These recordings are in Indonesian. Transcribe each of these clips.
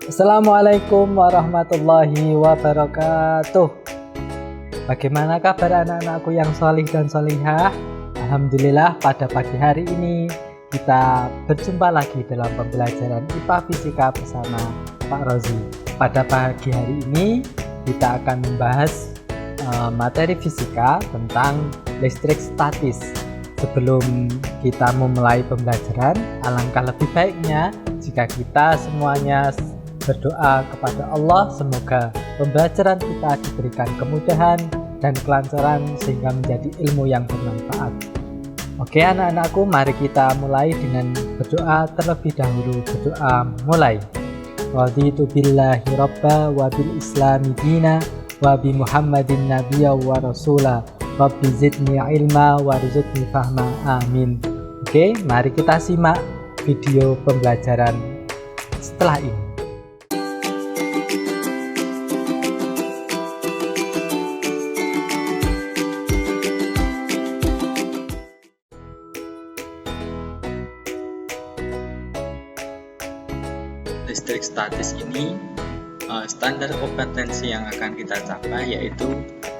Assalamualaikum warahmatullahi wabarakatuh. Bagaimana kabar anak-anakku yang solih dan solihah? Alhamdulillah pada pagi hari ini kita berjumpa lagi dalam pembelajaran IPA Fisika bersama Pak Rozi. Pada pagi hari ini kita akan membahas materi fisika tentang listrik statis. Sebelum kita memulai pembelajaran, alangkah lebih baiknya jika kita semuanya berdoa kepada Allah semoga pembelajaran kita diberikan kemudahan dan kelancaran sehingga menjadi ilmu yang bermanfaat. Oke anak-anakku, mari kita mulai dengan berdoa terlebih dahulu. Berdoa mulai. Raditu billahi robba wa bil islami dina wa bi muhammadin nabiyya wa rasula rabbi zidni ilma warzuqni fahma amin. Oke, mari kita simak video pembelajaran setelah ini. Listrik statis ini standar kompetensi yang akan kita capai yaitu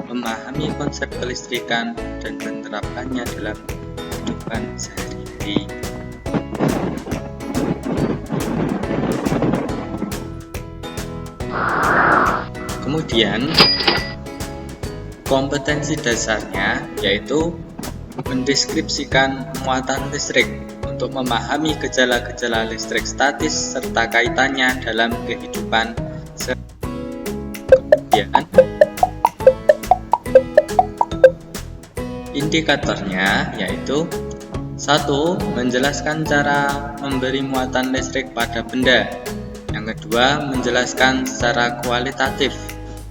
memahami konsep kelistrikan dan menerapkannya dalam kehidupan sehari-hari. Kemudian kompetensi dasarnya yaitu mendeskripsikan muatan listrik untuk memahami gejala-gejala listrik statis serta kaitannya dalam kehidupan sehari-hari. Indikatornya yaitu 1. Menjelaskan cara memberi muatan listrik pada benda. Yang kedua, menjelaskan secara kualitatif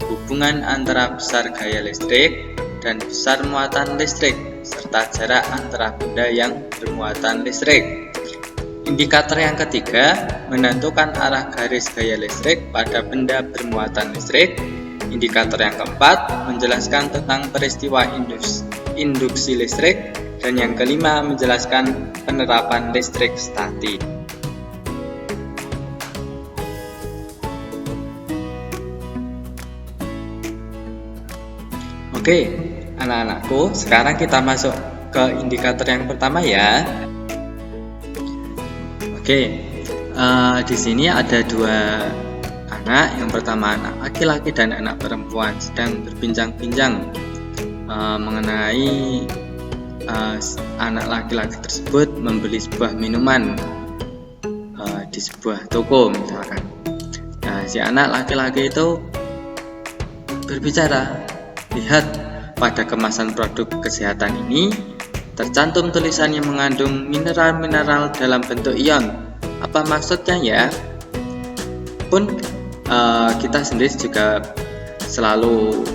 hubungan antara besar gaya listrik dan besar muatan listrik serta jarak antara benda yang bermuatan listrik. Indikator yang ketiga, menentukan arah garis gaya listrik pada benda bermuatan listrik. Indikator yang keempat, menjelaskan tentang peristiwa induksi listrik. Dan yang kelima, menjelaskan penerapan listrik statis. Oke, anak-anakku, sekarang kita masuk ke indikator yang pertama ya. Oke, di sini ada dua anak. Yang pertama anak laki-laki dan anak perempuan sedang berbincang-bincang mengenai anak laki-laki tersebut membeli sebuah minuman di sebuah toko misalkan. Nah, si anak laki-laki itu berbicara, lihat pada kemasan produk kesehatan ini tercantum tulisan yang mengandung mineral-mineral dalam bentuk ion. Apa maksudnya ya? Pun kita sendiri juga selalu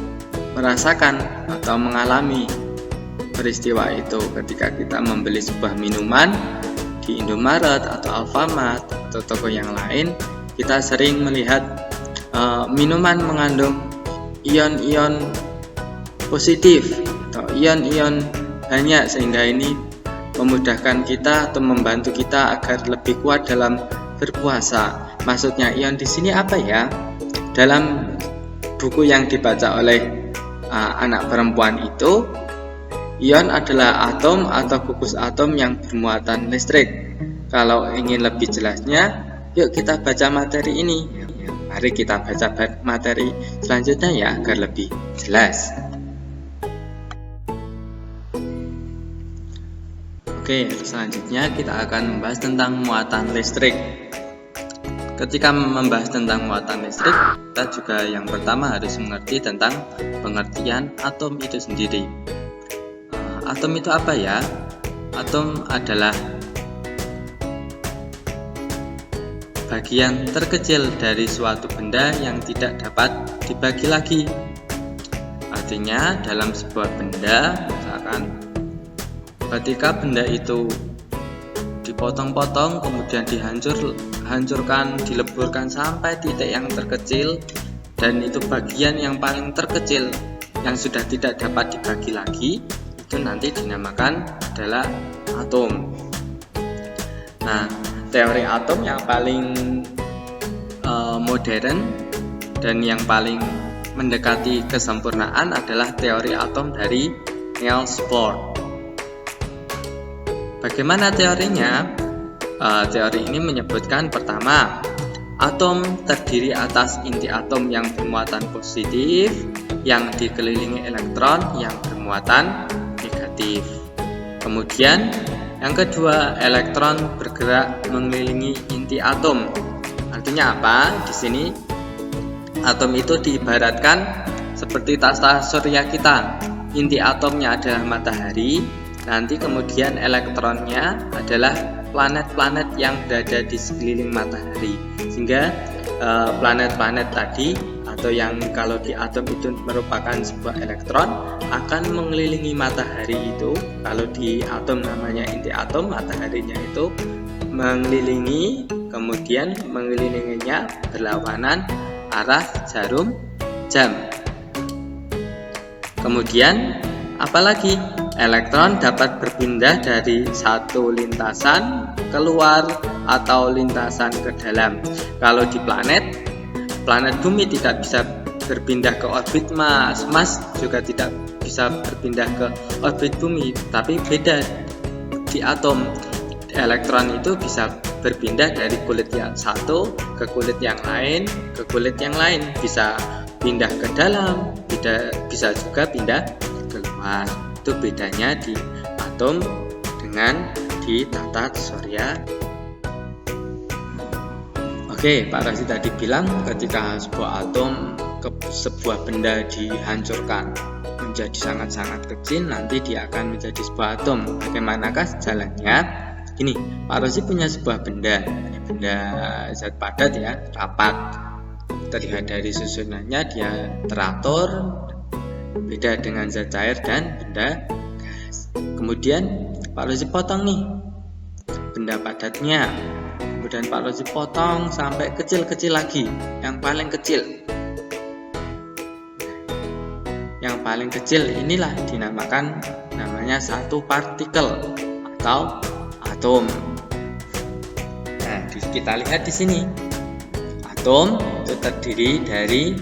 merasakan atau mengalami peristiwa itu ketika kita membeli sebuah minuman di Indomaret atau Alfamart atau toko yang lain. Kita sering melihat minuman mengandung ion-ion positif atau ion-ion banyak sehingga ini memudahkan kita atau membantu kita agar lebih kuat dalam berpuasa. Maksudnya ion di sini apa ya? Dalam buku yang dibaca oleh anak perempuan itu, ion adalah atom atau gugus atom yang bermuatan listrik. Kalau ingin lebih jelasnya, yuk kita baca materi ini. Mari kita baca materi selanjutnya ya agar lebih jelas. Oke, selanjutnya kita akan membahas tentang muatan listrik. Ketika membahas tentang muatan listrik, kita juga yang pertama harus mengerti tentang pengertian atom itu sendiri. Atom itu apa ya? Atom adalah bagian terkecil dari suatu benda yang tidak dapat dibagi lagi. Artinya dalam sebuah benda, misalkan ketika benda itu dipotong-potong kemudian dihancurkan, dileburkan sampai titik yang terkecil, dan itu bagian yang paling terkecil yang sudah tidak dapat dibagi lagi, itu nanti dinamakan adalah atom. Nah, teori atom yang paling modern dan yang paling mendekati kesempurnaan adalah teori atom dari Niels Bohr. Bagaimana teorinya? Teori ini menyebutkan pertama, atom terdiri atas inti atom yang bermuatan positif yang dikelilingi elektron yang bermuatan negatif. Kemudian yang kedua, elektron bergerak mengelilingi inti atom. Artinya apa? Di sini atom itu diibaratkan seperti tata surya kita. Inti atomnya adalah matahari, nanti kemudian elektronnya adalah planet-planet yang berada di sekeliling matahari. Sehingga planet-planet tadi atau yang kalau di atom itu merupakan sebuah elektron akan mengelilingi matahari itu. Kalau di atom namanya inti atom, mataharinya itu mengelilingi, kemudian mengelilinginya berlawanan arah jarum jam. Kemudian apalagi? Elektron dapat berpindah dari satu lintasan keluar atau lintasan ke dalam. Kalau di planet bumi tidak bisa berpindah ke orbit Mars, Mars juga tidak bisa berpindah ke orbit bumi. Tapi beda di atom, elektron itu bisa berpindah dari kulit yang satu ke kulit yang lain, bisa pindah ke dalam, bisa juga pindah keluar. Itu bedanya di atom dengan di tata surya. Oke, Pak Razi tadi bilang ketika sebuah atom, sebuah benda dihancurkan menjadi sangat-sangat kecil, nanti dia akan menjadi sebuah atom. Bagaimanakah jalannya? Gini, Pak Razi punya sebuah benda zat padat ya, rapat. Terlihat dari susunannya dia teratur, beda dengan zat cair dan benda gas. Kemudian Pak Razi potong nih benda padatnya, kemudian Pak Razi potong sampai kecil-kecil lagi, yang paling kecil. Yang paling kecil inilah namanya satu partikel atau atom. Nah, kita lihat di sini. Atom itu terdiri dari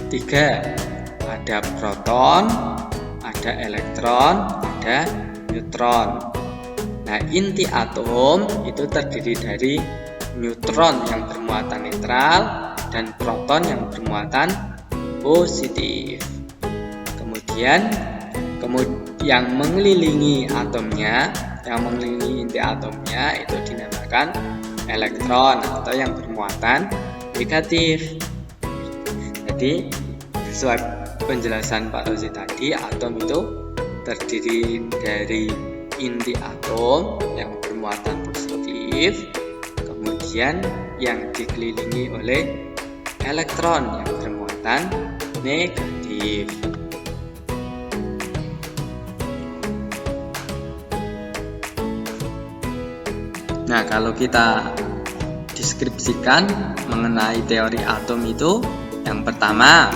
3. Ada proton, ada elektron, ada neutron. Nah, inti atom itu terdiri dari neutron yang bermuatan netral dan proton yang bermuatan positif. Kemudian yang mengelilingi atomnya, yang mengelilingi inti atomnya itu dinamakan elektron atau yang bermuatan negatif. Jadi sesuai penjelasan Pak Razi tadi, atom itu terdiri dari inti atom yang bermuatan positif, kemudian yang dikelilingi oleh elektron yang bermuatan negatif. Nah, kalau kita deskripsikan mengenai teori atom itu, yang pertama,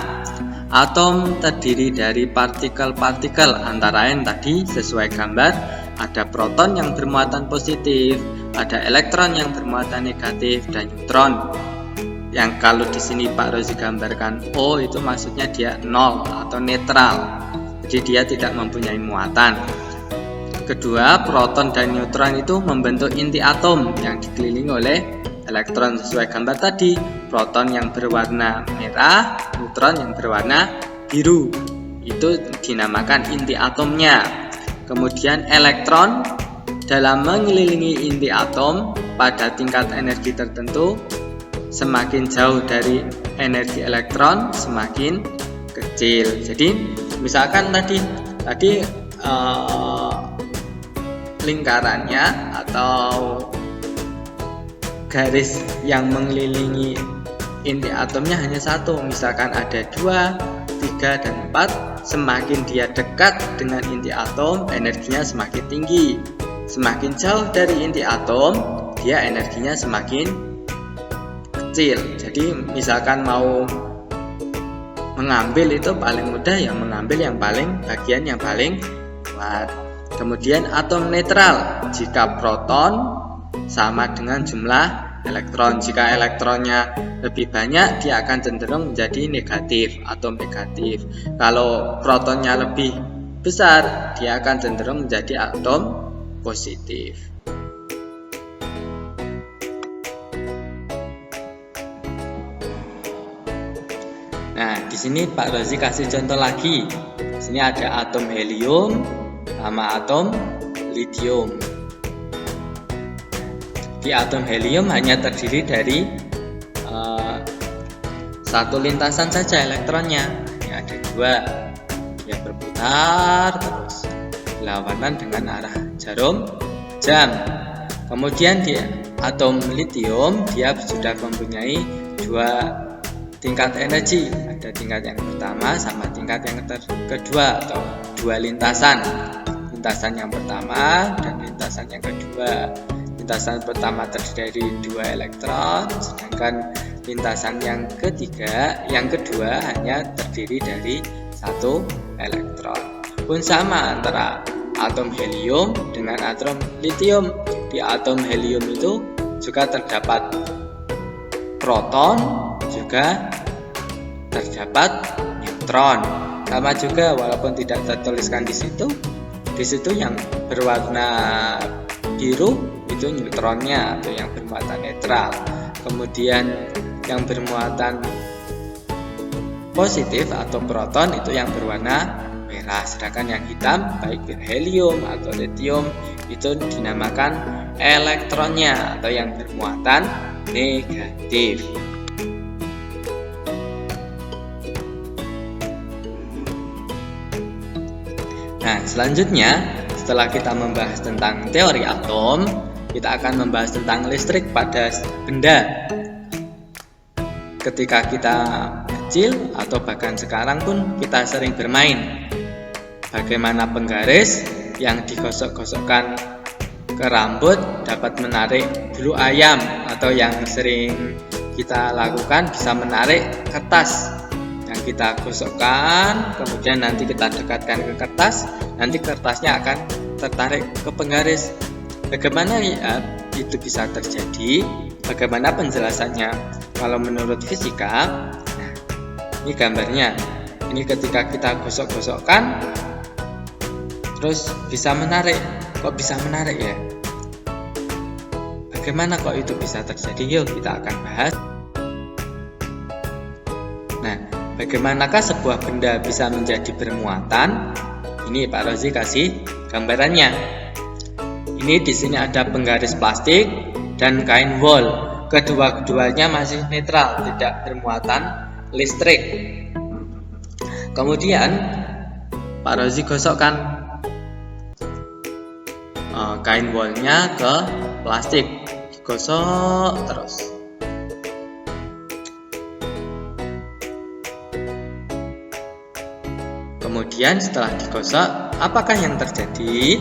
atom terdiri dari partikel-partikel, antara lain tadi sesuai gambar, ada proton yang bermuatan positif, ada elektron yang bermuatan negatif, dan neutron. Yang kalau di sini Pak Razi gambarkan O itu maksudnya dia nol atau netral, jadi dia tidak mempunyai muatan. Kedua, proton dan neutron itu membentuk inti atom yang dikelilingi oleh elektron sesuai gambar tadi, proton yang berwarna merah, neutron yang berwarna biru. Itu dinamakan inti atomnya. Kemudian elektron dalam mengelilingi inti atom pada tingkat energi tertentu, semakin jauh dari energi elektron semakin kecil. Jadi misalkan tadi lingkarannya atau garis yang mengelilingi inti atomnya hanya satu, misalkan ada 2, 3, dan 4. Semakin dia dekat dengan inti atom, energinya semakin tinggi. Semakin jauh dari inti atom, dia energinya semakin kecil. Jadi misalkan mau mengambil itu paling mudah yang mengambil bagian yang paling kuat. Kemudian atom netral, jika proton sama dengan jumlah elektron. Jika elektronnya lebih banyak, dia akan cenderung menjadi negatif, atom negatif. Kalau protonnya lebih besar, dia akan cenderung menjadi atom positif. Nah, di sini Pak Rozi kasih contoh lagi. Di sini ada atom helium sama atom lithium. Di atom helium hanya terdiri dari satu lintasan saja elektronnya. Ini ada dua, dia berputar terus berlawanan dengan arah jarum jam. Kemudian di atom lithium dia sudah mempunyai dua tingkat energi, ada tingkat yang pertama sama tingkat yang kedua atau dua lintasan. Lintasan yang pertama dan lintasan yang kedua. Lintasan pertama terdiri dari dua elektron, sedangkan lintasan yang kedua hanya terdiri dari satu elektron. Pun sama antara atom helium dengan atom lithium. Di atom helium itu juga terdapat proton, juga terdapat neutron. Sama juga walaupun tidak tertuliskan di situ yang berwarna biru itu neutronnya atau yang bermuatan netral. Kemudian yang bermuatan positif atau proton itu yang berwarna merah. Sedangkan yang hitam baik helium atau lithium itu dinamakan elektronnya atau yang bermuatan negatif. Nah, selanjutnya setelah kita membahas tentang teori atom, kita akan membahas tentang listrik pada benda. Ketika kita kecil atau bahkan sekarang pun kita sering bermain. Bagaimana penggaris yang digosok-gosokkan ke rambut dapat menarik bulu ayam, atau yang sering kita lakukan bisa menarik kertas. Yang kita gosokkan, kemudian nanti kita dekatkan ke kertas, nanti kertasnya akan tertarik ke penggaris. Bagaimana ya itu bisa terjadi? Bagaimana penjelasannya? Kalau menurut fisika, nah, ini gambarnya. Ini ketika kita gosok-gosokkan, terus bisa menarik. Kok bisa menarik ya? Bagaimana kok itu bisa terjadi? Yuk kita akan bahas. Nah, bagaimanakah sebuah benda bisa menjadi bermuatan? Ini Pak Rozi kasih gambarannya. Ini di sini ada penggaris plastik dan kain wol. Kedua-duanya masih netral, tidak bermuatan listrik. Kemudian Pak Rozi gosokkan kain wolnya ke plastik, digosok terus. Kemudian setelah digosok, apakah yang terjadi?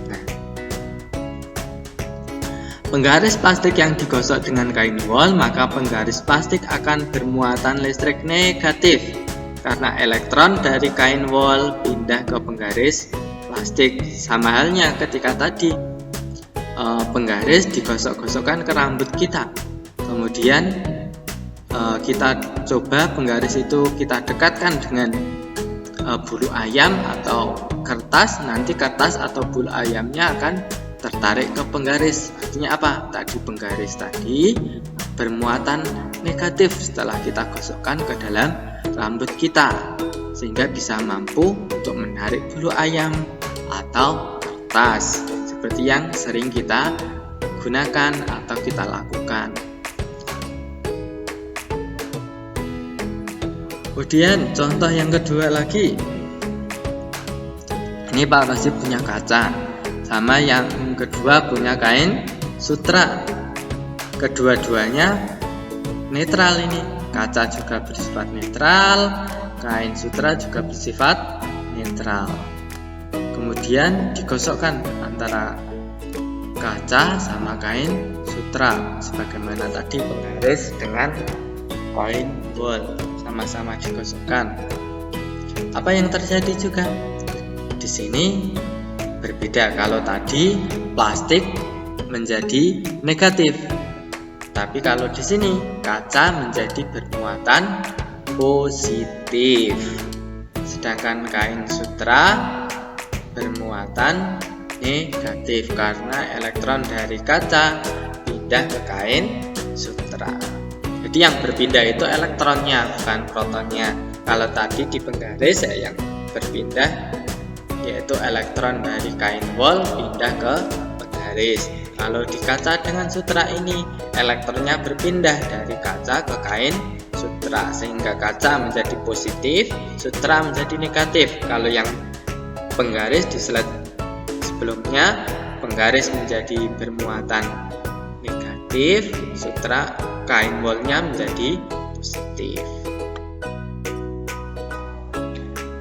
Nah, penggaris plastik yang digosok dengan kain wol, maka penggaris plastik akan bermuatan listrik negatif karena elektron dari kain wol pindah ke penggaris plastik. Sama halnya ketika tadi penggaris digosok-gosokkan ke rambut kita, kemudian kita coba penggaris itu kita dekatkan dengan bulu ayam atau kertas, nanti kertas atau bulu ayamnya akan tertarik ke penggaris. Artinya apa? Tadi penggaris tadi bermuatan negatif setelah kita gosokkan ke dalam rambut kita, sehingga bisa mampu untuk menarik bulu ayam atau kertas seperti yang sering kita gunakan atau kita lakukan. Kemudian contoh yang kedua lagi, ini Pak Rozi punya kaca, sama yang kedua punya kain sutra. Kedua-duanya netral ini, kaca juga bersifat netral, kain sutra juga bersifat netral. Kemudian digosokkan antara kaca sama kain sutra, sebagaimana tadi penggaris dengan kain wol. Sama-sama digosokkan. Apa yang terjadi juga? Di sini berbeda. Kalau tadi plastik menjadi negatif, Tetapi kalau di sini kaca menjadi bermuatan positif, sedangkan kain sutra bermuatan negatif karena elektron dari kaca pindah ke kain sutra. Jadi yang berpindah itu elektronnya, bukan protonnya. Kalau tadi di penggaris yang berpindah yaitu elektron dari kain wol pindah ke penggaris. Kalau di kaca dengan sutra ini elektronnya berpindah dari kaca ke kain sutra, sehingga kaca menjadi positif, sutra menjadi negatif. Kalau yang penggaris di slide sebelumnya, penggaris menjadi bermuatan negatif, sutra kain wolnya menjadi positif.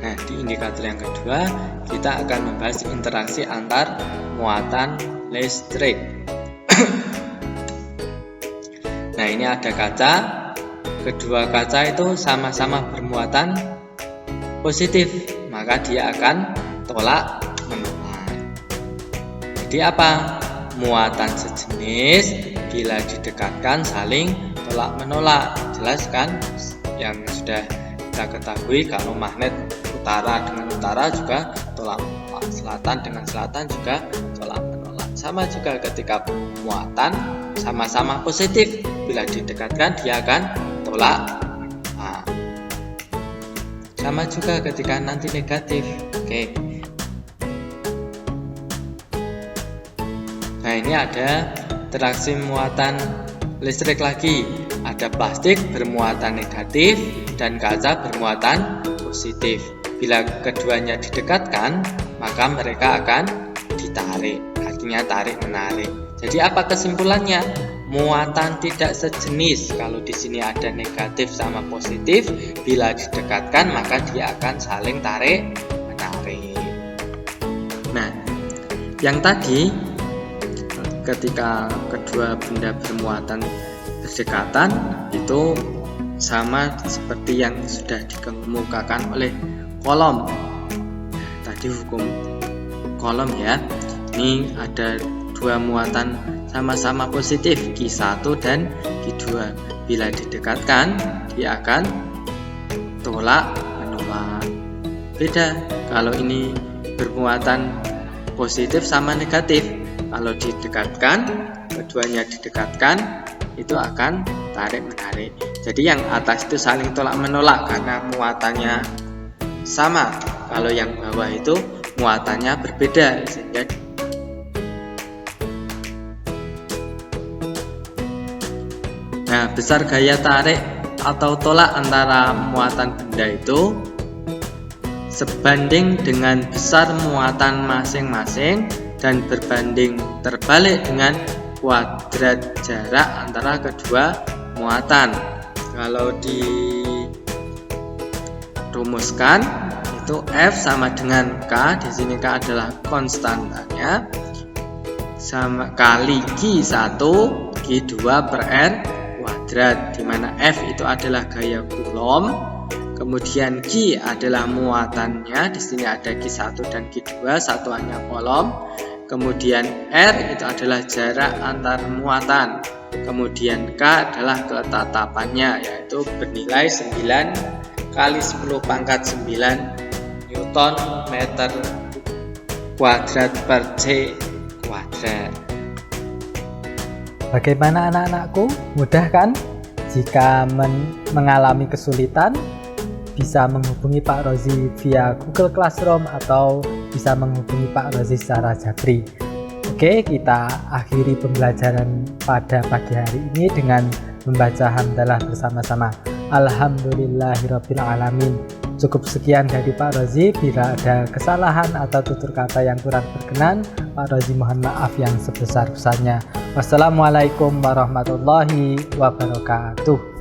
Nah, di indikator yang kedua kita akan membahas interaksi antar muatan listrik. Nah, ini ada kaca, kedua kaca itu sama-sama bermuatan positif, maka dia akan tolak menolak. Jadi apa? Muatan sejenis bila didekatkan saling tolak menolak. Jelas kan? Yang sudah kita ketahui kalau magnet utara dengan utara juga tolak menolak, selatan dengan selatan juga tolak menolak. Sama juga ketika muatan sama-sama positif, bila didekatkan dia akan tolak menolak. Sama juga ketika nanti negatif. Oke. Nah, ini ada interaksi muatan listrik lagi. Ada plastik bermuatan negatif dan kaca bermuatan positif. Bila keduanya didekatkan, maka mereka akan ditarik. Artinya tarik-menarik. Jadi apa kesimpulannya? Muatan tidak sejenis. Kalau di sini ada negatif sama positif, bila didekatkan maka dia akan saling tarik-menarik. Nah, yang tadi ketika kedua benda bermuatan berdekatan itu sama seperti yang sudah dikemukakan oleh Coulomb. Tadi hukum Coulomb ya. Ini ada dua muatan sama-sama positif, Q1 dan Q2. Bila didekatkan dia akan tolak menolak. Beda kalau ini bermuatan positif sama negatif. Kalau didekatkan, keduanya didekatkan, itu akan tarik-menarik. Jadi yang atas itu saling tolak menolak karena muatannya sama. Kalau yang bawah itu muatannya berbeda, sehingga nah, besar gaya tarik atau tolak antara muatan benda itu sebanding dengan besar muatan masing-masing dan berbanding terbalik dengan kuadrat jarak antara kedua muatan. Kalau dirumuskan itu F sama dengan K, di sini K adalah konstantanya, sama kali Q1 Q2 per R kuadrat, di mana F itu adalah gaya Coulomb, kemudian Q adalah muatannya, di sini ada Q1 dan Q2 satuannya Coulomb, kemudian R itu adalah jarak antar muatan, kemudian K adalah ketetapannya, yaitu bernilai 9 kali 10 pangkat 9 Newton meter kuadrat per C kuadrat. Bagaimana anak-anakku? Mudah kan? Jika mengalami kesulitan, bisa menghubungi Pak Rozi via Google Classroom atau bisa menghubungi Pak Rozi secara jabri. Oke, kita akhiri pembelajaran pada pagi hari ini dengan membaca hamdalah bersama-sama. Alhamdulillahirabbil alamin. Cukup sekian dari Pak Rozi. Bila ada kesalahan atau tutur kata yang kurang berkenan, Pak Rozi mohon maaf yang sebesar-besarnya. Wassalamualaikum warahmatullahi wabarakatuh.